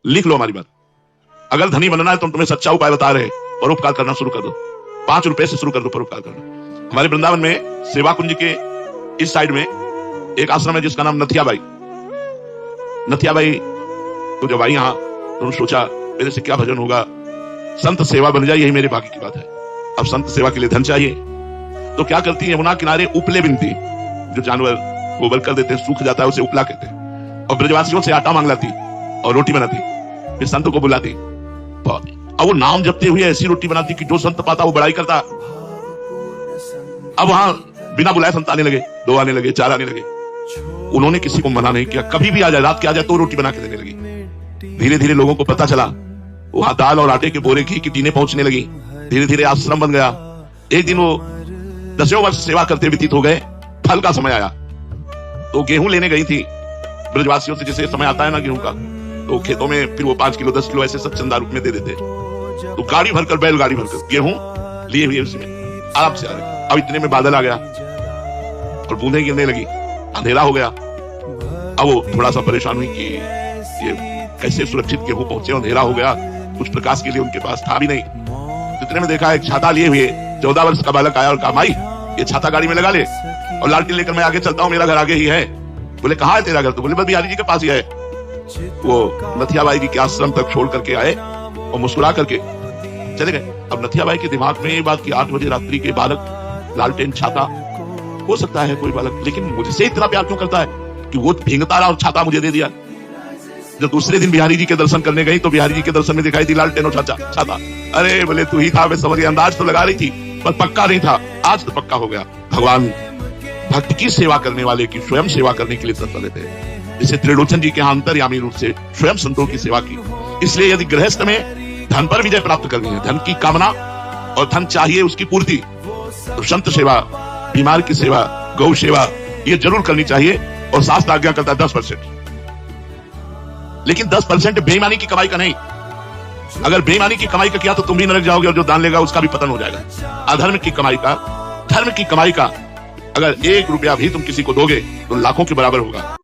लिख लो हमारी बात। अगर धनी बनना है तो हम तुम्हें सच्चा उपाय बता रहे हैं, परोपकार करना शुरू कर दो। 5 रुपए से शुरू कर दो परोपकार करना। हमारे वृंदावन में सेवा कुंज के इस साइड में एक आश्रम है जिसका नाम नथियाबाई। नथियाबाई तो जब आई यहाँ तो सोचा मेरे से क्या भजन होगा, संत सेवा बन जाए, यही मेरे भाग्य की बात है। अब संत सेवा के लिए धन चाहिए, तो क्या करती है, यमुना किनारे उपले बिनती, जो जानवर गोबर कर देते हैं सूख जाता है उसे उपला कहते हैं, और ब्रजवासियों से आटा मांग लाती और रोटी बनाती, फिर संत को बुलाती और वो नाम जपते हुए ऐसी रोटी बनाती कि जो संत पाता वो बड़ाई करता। अब वहां बिना बुलाए संत आने लगे, 2 आने लगे, 4 आने लगे। उन्होंने किसी को मना नहीं किया, कभी भी आ जाए, रात के आ जाए तो रोटी बना के देने लगी। धीरे धीरे लोगों को पता चला, वहां दाल और आटे के बोरे घी की टीनें पहुंचने लगी। धीरे धीरे आश्रम बन गया। एक दिन वो 10 वर्ष सेवा करते व्यतीत हो गए। फल का समय आया तो गेहूं लेने गई थी ब्रजवासियों से, जैसे समय आता है ना गेहूं का, तो खेतों में फिर वो 5 किलो 10 किलो ऐसे सब चंदा रूप में दे देते। तो गाड़ी भरकर, बैलगाड़ी भरकर गेहूं लिए हुए उसमें आराम से आ रहे। अब इतने में बादल आ गया और बूंदें गिरने लगी, अंधेरा हो गया। अब वो थोड़ा सा परेशान हुई कि ये कैसे सुरक्षित गेहूं पहुंचे, अंधेरा हो गया, कुछ प्रकाश के लिए उनके पास था भी नहीं। इतने में देखा एक छाता लिए हुए 14 वर्ष का बालक आया और कहा, माई ये छाता गाड़ी में लगा ले और लालटेन लेकर मैं आगे चलता हूँ, मेरा घर आगे ही है। बोले कहाँ है तेरा घर? तो बोले बस बिहारी जी के पास ही है। वो नथियाबाई जी के आश्रम तक छोड़ करके आए और मुस्कुरा करके चले गए। अब नथियाबाई के दिमाग में ये बात कि 8 बजे रात्रि के बालक, लालटेन, छाता, हो सकता है कोई बालक, लेकिन मुझसे इतना प्यार क्यों करता है कि वो भींगता रहा और छाता मुझे दे दिया। जब दूसरे दिन बिहारी जी के दर्शन करने गई तो बिहारी जी के दर्शन में दिखाई दी लालटेन और छाता। अरे बोले तू ही था, मैं समझ गया, अंदाज तो लगा रही थी पर पक्का नहीं था, आज तो पक्का हो गया। भगवान भक्त की सेवा करने वाले की स्वयं सेवा करने के लिए तत्पर रहते हैं। जैसे त्रिलोचन जी के यहाँ अंतर्यामी रूप से स्वयं संतों की सेवा की। इसलिए यदि गृहस्थ में धन पर विजय प्राप्त करनी है, धन की कामना और धन चाहिए उसकी पूर्ति, तो संत सेवा, बीमार की सेवा, गौ सेवा ये जरूर करनी चाहिए। और शास्त्र आज्ञा करता है 10%, लेकिन 10% बेईमानी की कमाई का नहीं। अगर बेईमानी की कमाई का किया तो तुम भी नरक जाओगे और जो दान लेगा उसका भी पतन हो जाएगा। अधर्म की कमाई का, धर्म की कमाई का अगर 1 रुपया भी तुम किसी को दोगे तो लाखों के बराबर होगा।